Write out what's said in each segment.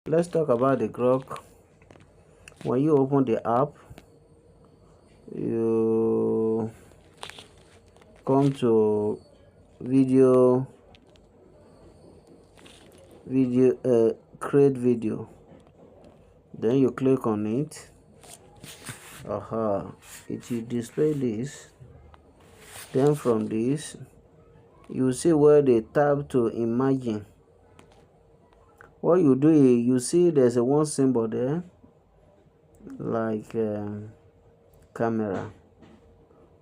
let's talk about the Grok. When you open the app, you come to video, create video, then you click on it. It will display this. Then from this, you see where they tab to imagine. What you do is, you see there's a one symbol there, like camera.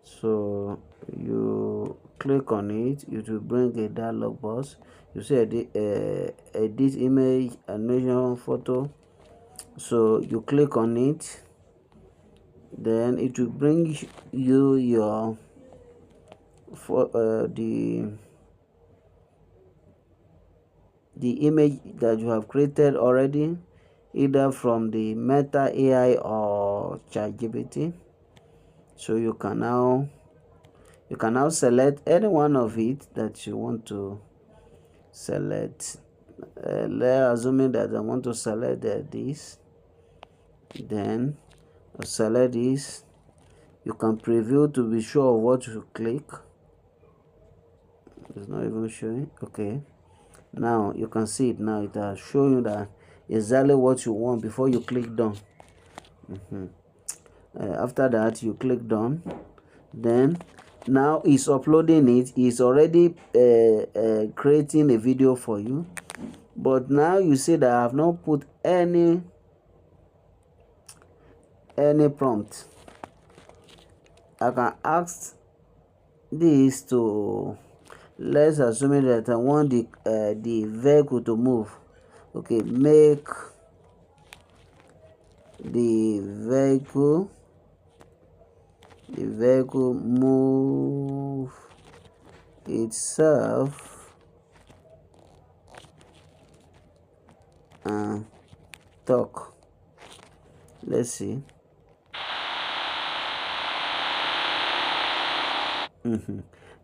So you click on it, it will bring a dialog box. You see edit image, animation, photo. So you click on it, then it will bring you your the image that you have created already, either from the Meta AI or ChatGPT. So you can now select any one of it that you want to select. Assuming that I want to select this, then select this. You can preview to be sure of what you click. It's not even showing. Okay, now you can see it. Now it has shown you that exactly what you want before you click done. After that, you click done. Then now it's uploading it. It's already creating a video for you. But now you see that I have not put any prompt. I can ask this to, let's assume that I want the vehicle to move. Okay, make the vehicle move itself and talk. Let's see.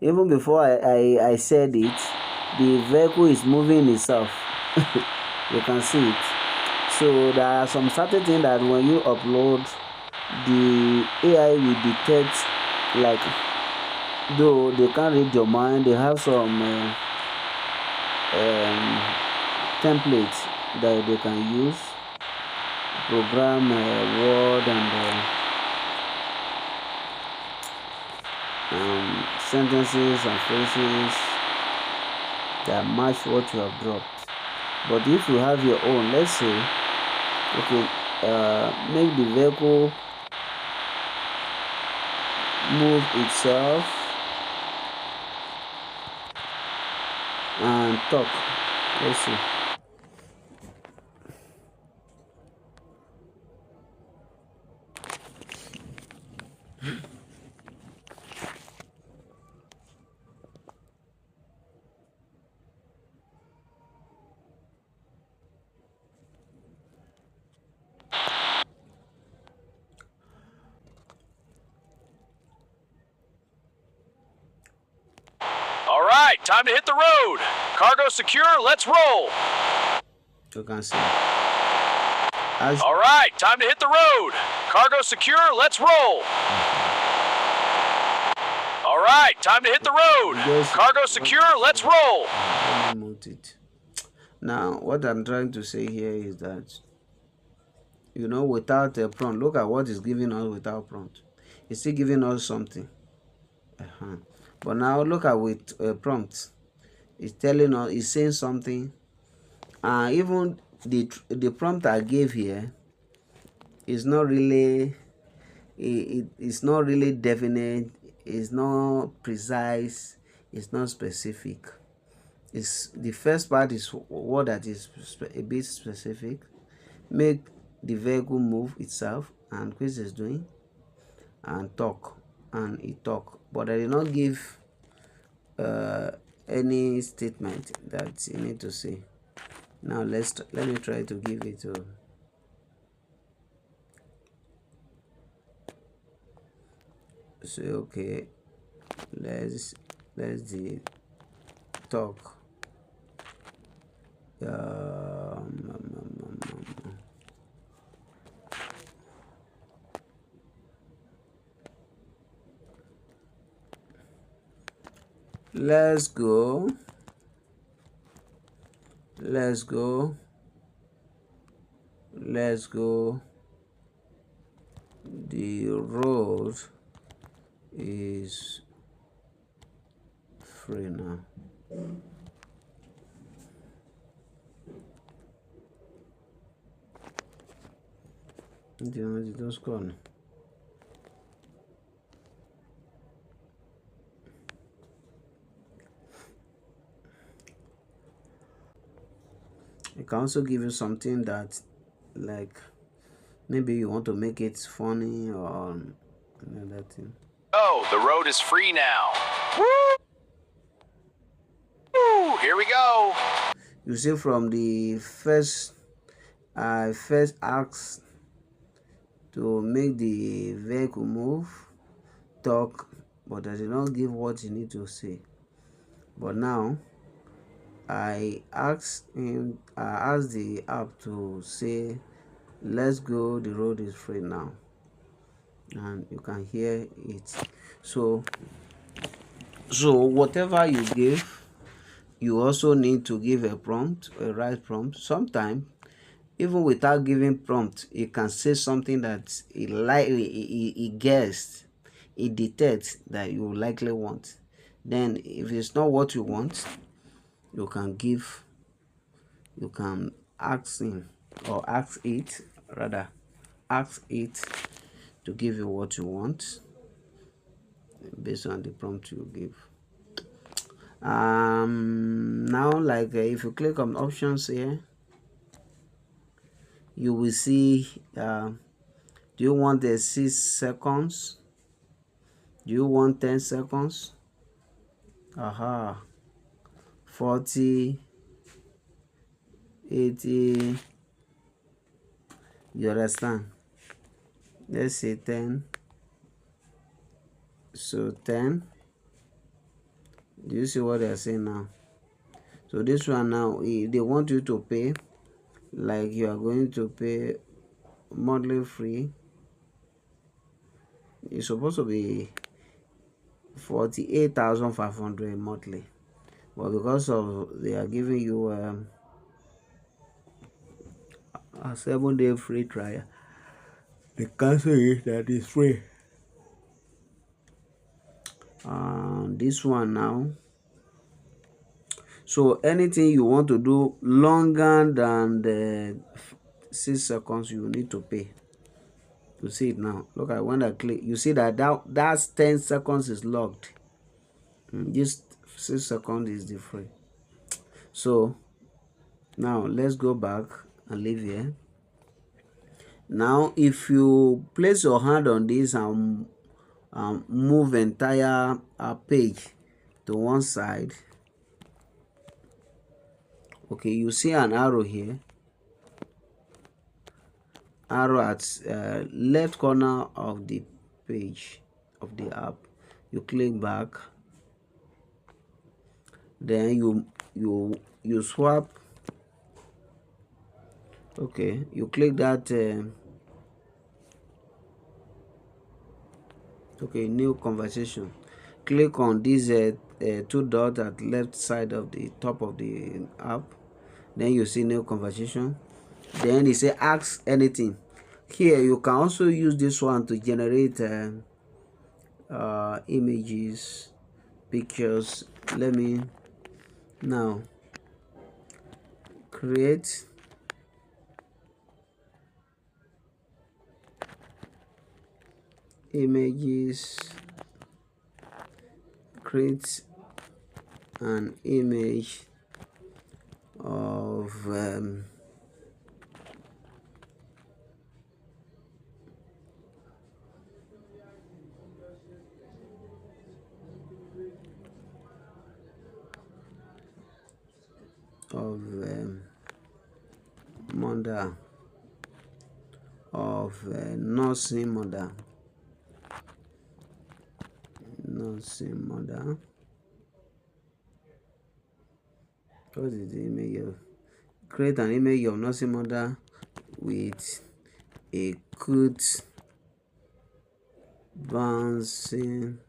Even before I said it, the vehicle is moving itself. You can see it. So there are some certain things that when you upload, the AI will detect, like, though they can't read your mind, they have some templates that they can use, program word and sentences and phrases that match what you have dropped. But if you have your own, let's say, okay, make the vehicle move itself and talk. Let's see. All right, time to hit the road. Cargo secure, let's roll. You can see. All right, time to hit the road. Cargo secure, let's roll. All right, time to hit the road. Cargo secure, let's roll. Now, what I'm trying to say here is that, without a prompt, look at what is giving us without prompt. It's still giving us something. But now look at with a prompt. It's telling us, it's saying something. Even the prompt I gave here is not really, it's not really definite, it's not precise, it's not specific. It's the first part is what that is a bit specific. Make the vehicle move itself, and Chris is doing, and talk, and it talk. But I did not give any statement that you need to say. Now let me try to give it to say, okay, let's talk. Let's go. Let's go. Let's go. The road is free now. Just gone. It can also give you something that, like, maybe you want to make it funny or another thing. Oh, the road is free now. Woo! Here we go. You see, from the first, I first asked to make the vehicle move, talk, but I did not give what you need to say. But now I asked the app to say, let's go, the road is free now, and you can hear it. So whatever you give, you also need to give a prompt, a right prompt. Sometimes even without giving prompt, you can say something that it guessed, it detects that you likely want. Then if it's not what you want, you can give, you can ask him, or ask it, rather ask it to give you what you want based on the prompt you give. Now, like, if you click on options here, you will see, do you want the 6 seconds? Do you want 10 seconds? 40, 80, you understand? Let's say 10. So 10. Do you see what they're saying now? So this one now, they want you to pay, like you are going to pay monthly free. It's supposed to be 48,500 monthly, but because of they are giving you a 7-day free trial, they cancel it, that is free. This one now, so anything you want to do longer than the 6 seconds, you need to pay. You see it now. Look at when I click, you see that's 10 seconds is locked. This 6 seconds is the free. So now let's go back and leave here. Now if you place your hand on this and move entire page to one side, okay, you see an arrow here, arrow at left corner of the page of the app. You click back, then you swap. Okay, you click that okay, new conversation. Click on this 2 dots at left side of the top of the app, then you see new conversation. Then it say ask anything. Here you can also use this one to generate images, pictures. Let me now create images, create an image of mother, of nursing mother, what is the image of, create an image of nursing mother with a good bouncing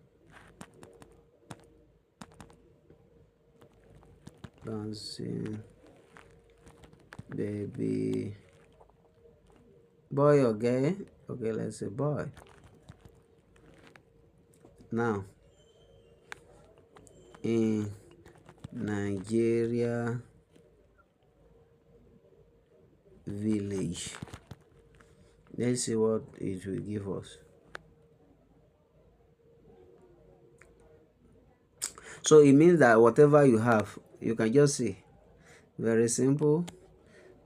bouncing baby. Boy or girl? Okay, let's say boy. Now, in Nigeria village, let's see what it will give us. So it means that whatever you have, you can just see. Very simple.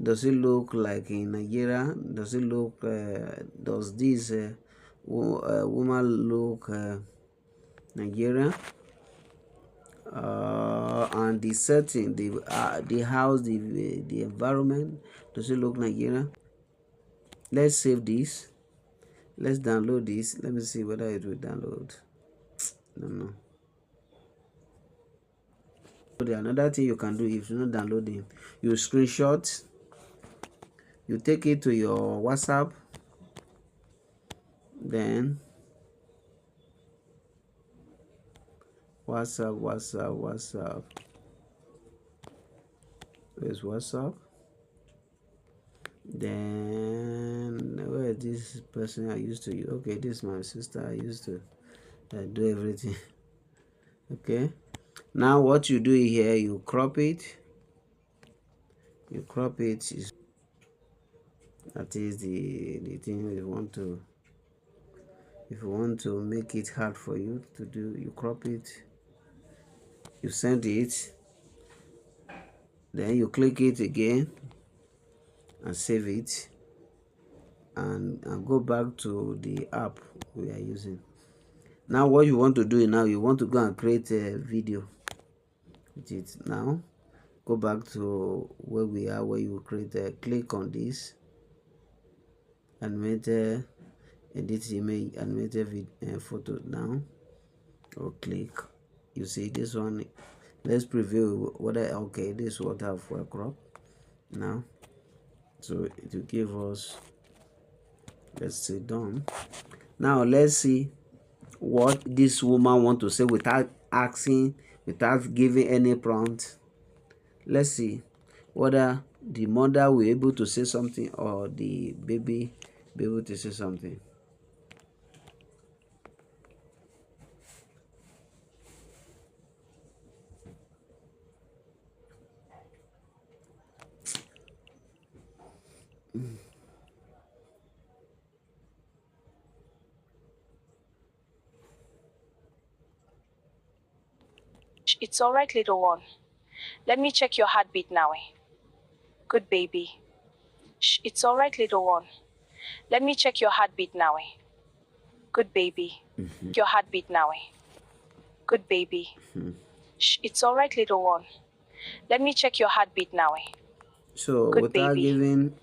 Does it look like in Nigeria? Does it look, does this woman look Nigeria? And the setting, the house, the environment, does it look Nigeria? Let's save this. Let's download this. Let me see whether it will download. I don't know. Another thing you can do if you're not downloading, you screenshot, you take it to your WhatsApp, then WhatsApp. Where's WhatsApp? Then where is this person I used to use? Okay, this is my sister. I used to do everything. Okay. Now what you do here, you crop it. You crop it. That is the thing you want to. If you want to make it hard for you to do, you crop it. You send it. Then you click it again and save it. And go back to the app we are using. Now what you want to do now, you want to go and create a video with it. Now go back to where we are, where you create a, click on this animated edit image, animated photo now, or click. You see this one. Let's preview whether okay, this is what I've crop now. So it will give us, let's say done. Now let's see what this woman want to say without asking, without giving any prompt. Let's see whether the mother will be able to say something or the baby be able to say something. It's all right, little one. Let me check your heartbeat now. Good baby. It's all right, little one. Let me check your heartbeat now. Good baby. Your heartbeat now. Good baby. It's all right, little one. Let me check your heartbeat now. So Good without baby. giving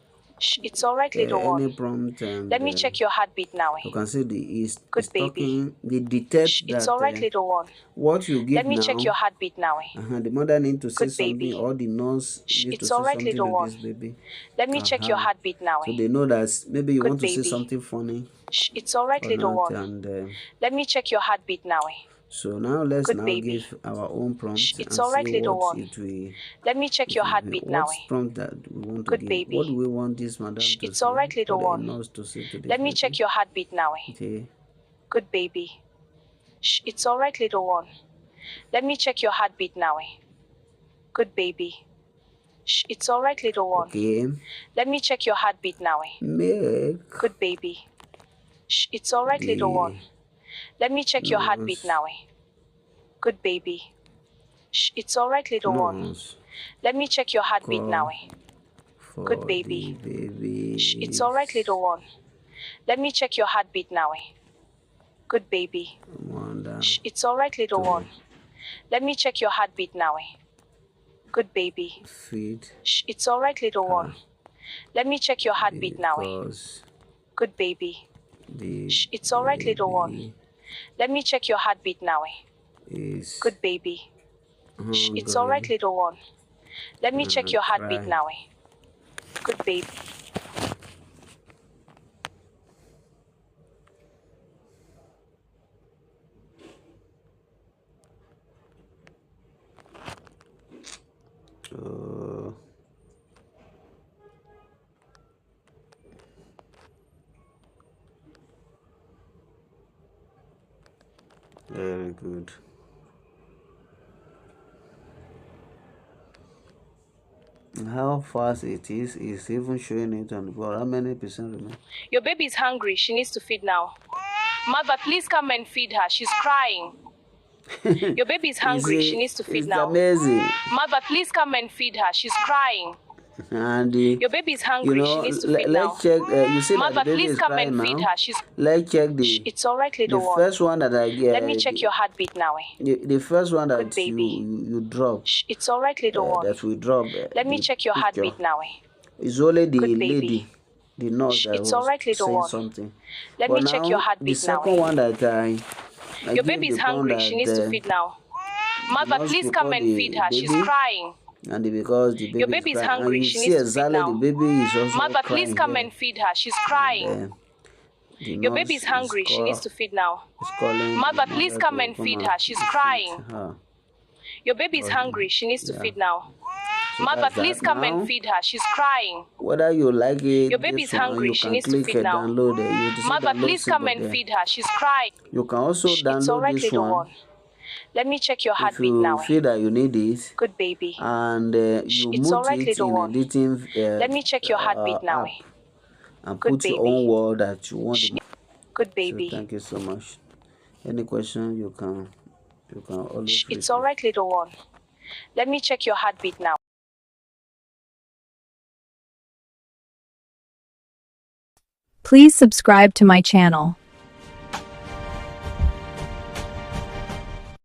It's all right, little any one. prompt, and Let me check your heartbeat now. you can see the is Good baby. talking. They detect It's that all right, little one. what you Let give me check now, your heartbeat now. the mother need to say Good something, baby. or the nurse need to It's say all right, something little to one. this baby. Let me check your heartbeat now. So they know that maybe you Good want to say baby. something funny It's all right, or little not, one. and Let me check your heartbeat now. so now let's Good now baby. give our own prompt It's and all see right, little what one. it will. Let me check your heartbeat now. What prompt that we want to Good give? What do baby. we want this madam to It's all say, right, or little the one. nurse to say to this Let me baby? check your heartbeat now. Okay. Good baby. It's all right, little one. Let me check your heartbeat now. Good baby. It's all right, little one. Okay. Let me check your heartbeat now. Make Good baby. It's all right, little one. the Let me check your heartbeat nurse now. Good baby. It's all right, little one. nurse Let me check your heartbeat now. call Good for the baby. It's all right, baby's little one. Let me check your heartbeat now. Good baby. mother It's all right, little to one. Let me check your heartbeat now. Good baby. feed It's all right, little one. her Let me check your heartbeat now. because Good baby. the It's all right, little one. baby Let me check your heartbeat now. is Good baby. It's all right, hungry little one. Let me check and your heartbeat cry. now. Good baby. Oh, very good. How fast it is even showing it on the board. How many percent remain? Your baby is hungry. She needs to feed now. Mother, please come and feed her. She's crying. Your baby is hungry. She needs to feed It's now. amazing. Mother, please come and feed her. She's crying. And Your baby is hungry. She needs to feed let's now. check. You see that Mother, the baby please is come crying and feed now. her. She's. Let's check It's all right, the little one. first one that I get. Let me check your heartbeat now. The first one Good that baby. you drop. It's all right, little one. That we drop. Let me The check your picture. heartbeat now. It's only the Good lady, baby. the nurse that It's all was right, little saying one. something. Let But me check your now the heartbeat now. second one that I Your gave baby the is prompt hungry. She needs to that feed now. the Mother, nurse please could come call and feed her. the She's baby, crying. and because the Your baby is baby is crying, and hungry. you She see needs to feed exactly the now. baby is also Mother, please crying come here. and feed her. She's And crying. the Your baby nurse is hungry. She needs to feed now. is calling Mother, the please mother come to and come feed and her. She's feed crying. her. Your baby is Or, hungry. She needs to yeah. feed now. So Mother, that's please that. come and Now, feed her. She's crying. whether you like Your it, baby is this one, hungry. you She can needs to click feed now. download it. You see Mother, download please come symbol and there. feed her. She's crying. You can also It's all download right, this little one one. Let me check your if heartbeat you now. feel that you need it, Good baby. and you It's all mute right, it little in one. editing Let me check your heartbeat now. app, and Good put your own baby. word that you want. Good So baby. thank you so much. Any question you can always It's reach all me. right, little one. Let me check your heartbeat now. Please subscribe to my channel.